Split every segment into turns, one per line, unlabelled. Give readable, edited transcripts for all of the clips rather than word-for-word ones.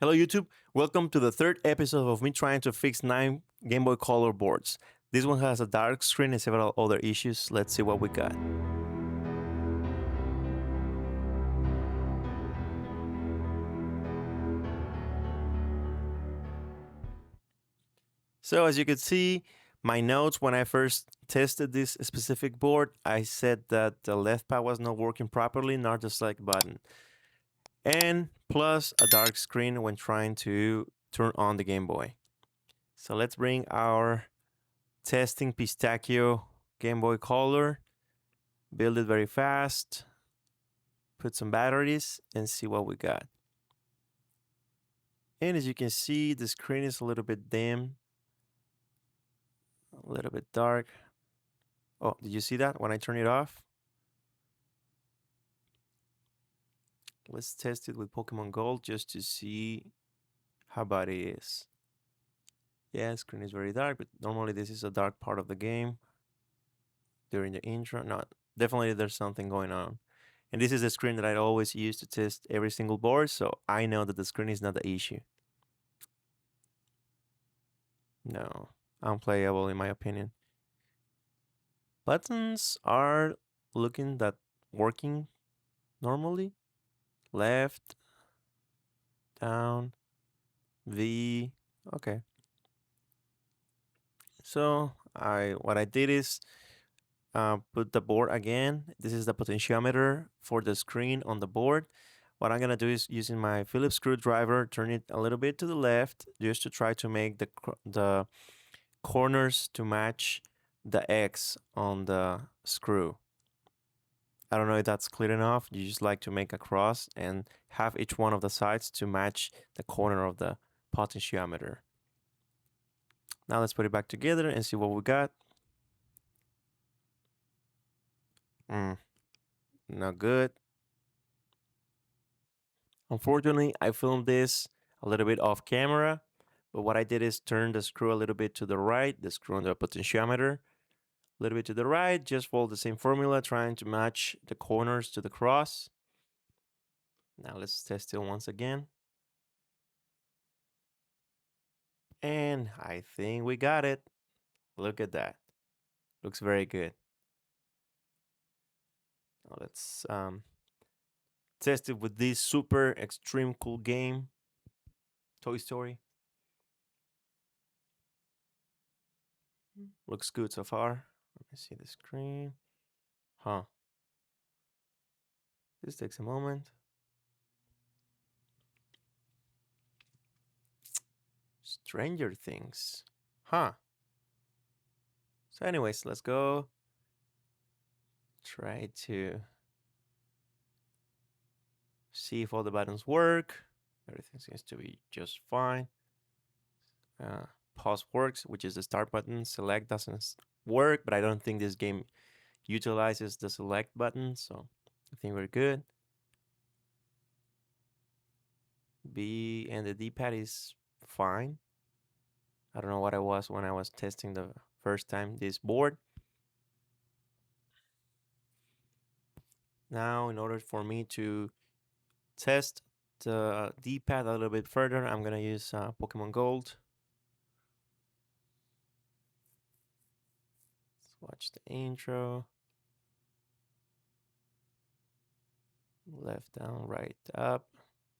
Hello YouTube, welcome to the third episode of me trying to fix 9 Game Boy Color boards. This one has a dark screen and several other issues. Let's see what we got. So as you can see, my notes when I first tested this specific board, I said that the left pad was not working properly, not the select button. And plus a dark screen when trying to turn on the Game Boy. So let's bring our testing pistachio Game Boy Color, build it very fast, put some batteries and see what we got. And as you can see, the screen is a little bit dim, a little bit dark. Oh, did you see that when I turn it off? Let's test it with Pokemon Gold just to see how bad it is. Yeah, screen is very dark, but normally this is a dark part of the game. During the intro, no, definitely there's something going on. And this is the screen that I always use to test every single board, so I know that the screen is not the issue. No, unplayable in my opinion. Buttons are looking that working normally. Left, down, V, okay. So what I did is put the board again. This is the potentiometer for the screen on the board. What I'm gonna do is using my Phillips screwdriver, turn it a little bit to the left, just to try to make the corners to match the X on the screw. I don't know if that's clear enough. You just like to make a cross and have each one of the sides to match the corner of the potentiometer. Now let's put it back together and see what we got. Not good. Unfortunately, I filmed this a little bit off camera, but what I did is turn the screw a little bit to the right, the screw on the potentiometer, a little bit to the right, just follow the same formula, trying to match the corners to the cross. Now let's test it once again. And I think we got it. Look at that. Looks very good. Now let's test it with this super extreme cool game, Toy Story. Looks good so far. Let me see the screen. Huh. This takes a moment. Stranger Things. Huh. So anyways, let's go try to see if all the buttons work. Everything seems to be just fine. Pause works, which is the start button. Select doesn't work, but I don't think this game utilizes the select button, so I think we're good. B and the D-pad is fine. I don't know what I was when I was testing the first time this board. Now, in order for me to test the D-pad a little bit further, I'm gonna use Pokemon Gold. Let's watch the intro. Left down, right up.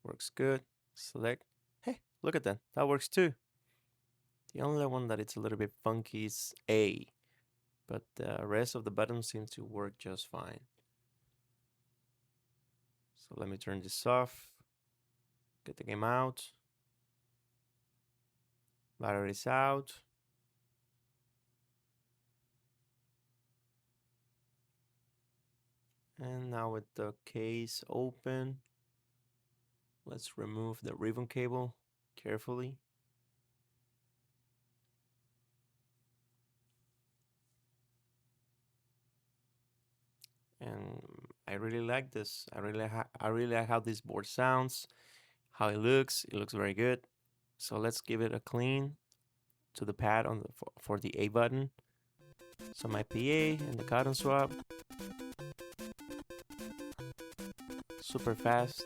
Works good. Select. Hey, look at that. That works too. The only one that it's a little bit funky is A, but the rest of the buttons seem to work just fine. So let me turn this off. Get the game out. Batteries out. And now with the case open, let's remove the ribbon cable carefully. And I really like this. I really like how this board sounds, how it looks. It looks very good. So let's give it a clean to the pad on for the A button. So my PA and the cotton swab. Super fast.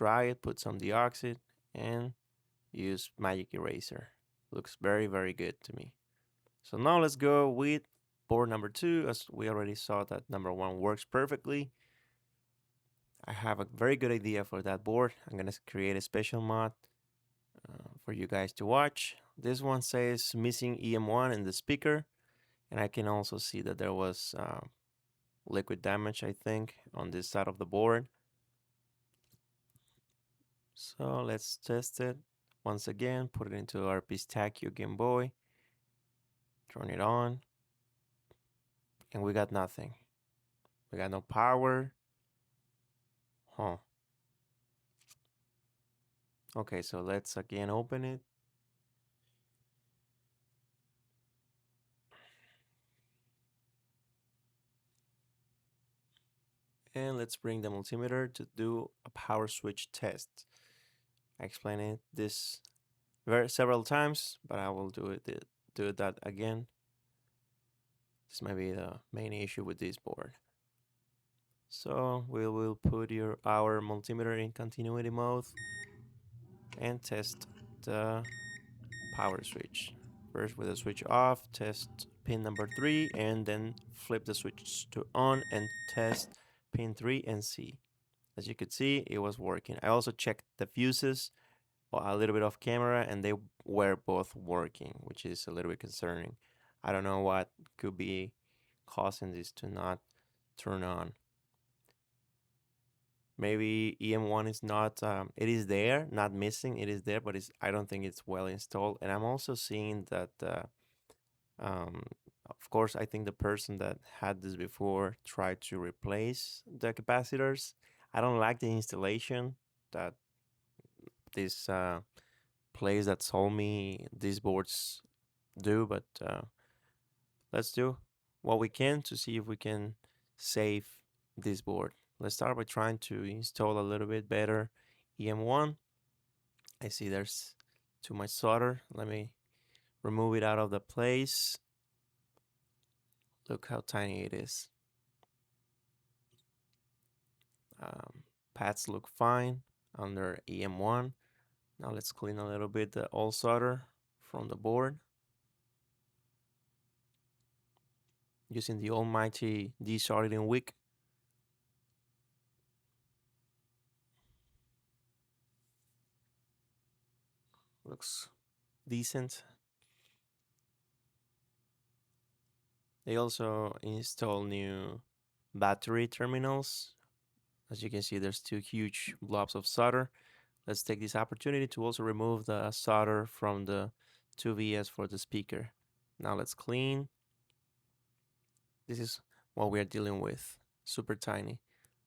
dry it, put some deoxit, and use magic eraser. Looks very, very good to me. So now let's go with board number 2, as we already saw that number 1 works perfectly. I have a very good idea for that board. I'm gonna create a special mod for you guys to watch. This one says missing EM1 in the speaker, and I can also see that there was liquid damage, I think, on this side of the board. So let's test it once again. Put it into our Pistachio Game Boy, turn it on, and we got nothing. We got no power. Huh. Okay, so let's again open it. And let's bring the multimeter to do a power switch test. I explained it this several times, but I will do that again. This might be the main issue with this board. So we will put our multimeter in continuity mode and test the power switch. First with the switch off, test pin number 3, and then flip the switch to on and test pin 3 and see. As you could see, it was working. I also checked the fuses a little bit off camera, and they were both working, which is a little bit concerning. I don't know what could be causing this to not turn on. Maybe EM1 is not, it is there, not missing, it is there, but I don't think it's well installed. And I'm also seeing that, of course, I think the person that had this before tried to replace the capacitors. I don't like the installation that this place that sold me these boards do, but let's do what we can to see if we can save this board. Let's start by trying to install a little bit better EM1. I see there's too much solder. Let me remove it out of the place. Look how tiny it is. Pads look fine under EM1. Now let's clean a little bit the old solder from the board. Using the almighty desoldering wick. Looks decent. They also install new battery terminals. As you can see, there's 2 huge blobs of solder. Let's take this opportunity to also remove the solder from the 2VS for the speaker. Now let's clean. This is what we are dealing with. Super tiny.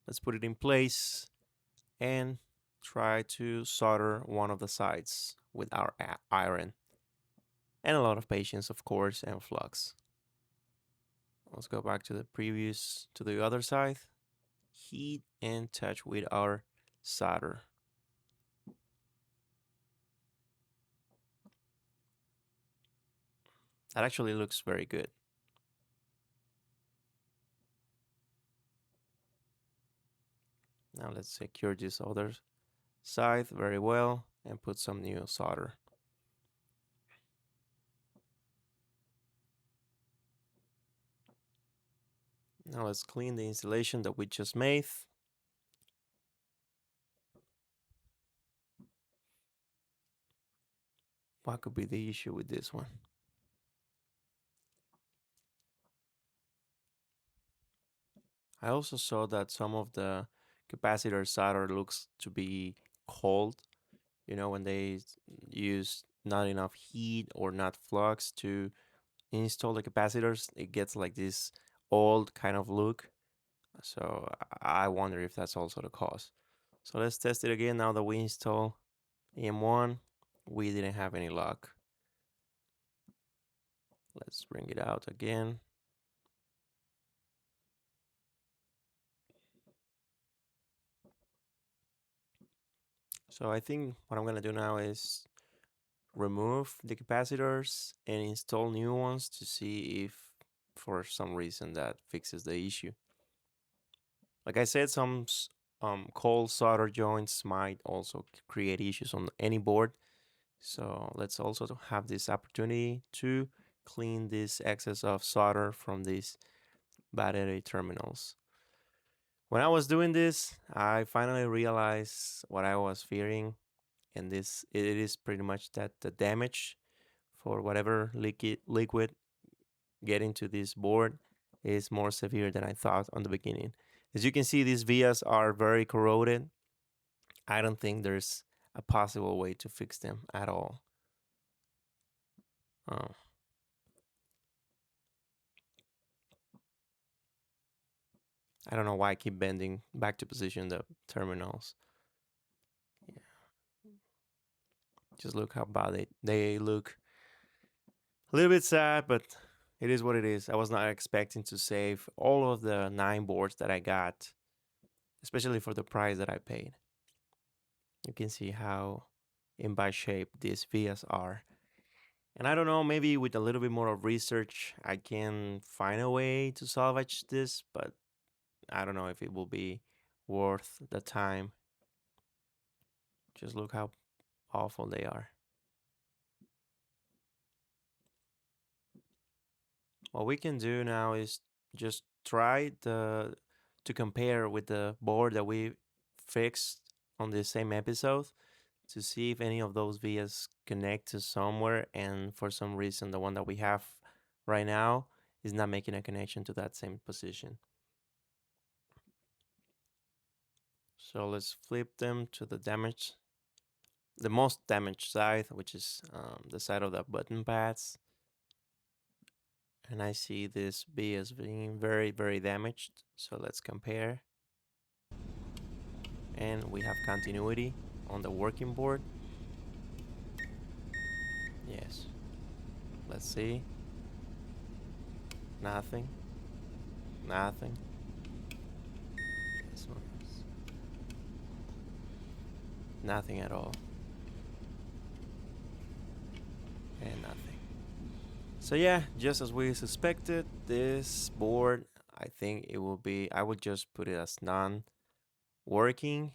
Let's put it in place and try to solder one of the sides with our iron. And a lot of patience, of course, and flux. Let's go back to the other side. Heat and touch with our solder. That actually looks very good. Now let's secure this other side very well and put some new solder. Now let's clean the installation that we just made. What could be the issue with this one? I also saw that some of the capacitor solder looks to be cold. You know, when they use not enough heat or not flux to install the capacitors, it gets like this old kind of look. So I wonder if that's also the cause. So let's test it again now that we install EM1. We didn't have any luck. Let's bring it out again. So I think what I'm gonna do now is remove the capacitors and install new ones to see if for some reason that fixes the issue. Like I said, some cold solder joints might also create issues on any board. So let's also have this opportunity to clean this excess of solder from these battery terminals. When I was doing this, I finally realized what I was fearing, and this it is pretty much that the damage for whatever liquid getting to this board is more severe than I thought on the beginning. As you can see, these vias are very corroded. I don't think there's a possible way to fix them at all. Oh. I don't know why I keep bending back to position the terminals. Yeah. Just look how bad they look. A little bit sad, but it is what it is. I was not expecting to save all of the 9 boards that I got, especially for the price that I paid. You can see how in bad shape these vias are. And I don't know, maybe with a little bit more of research, I can find a way to salvage this, but I don't know if it will be worth the time. Just look how awful they are. What we can do now is just try to compare with the board that we fixed on the same episode to see if any of those vias connect to somewhere, and for some reason the one that we have right now is not making a connection to that same position. So let's flip them to the most damaged side, which is the side of the button pads. And I see this B as being very, very damaged. So let's compare. And we have continuity on the working board. Yes. Let's see. Nothing. Nothing. This one. Nothing at all. And nothing. So yeah, just as we suspected, this board, I think it will be, I would just put it as non-working.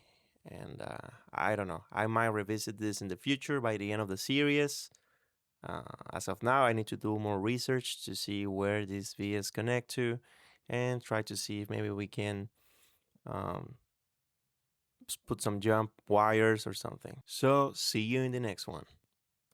And I don't know, I might revisit this in the future by the end of the series. As of now, I need to do more research to see where these vias connect to and try to see if maybe we can um, put some jump wires or something. So see you in the next one.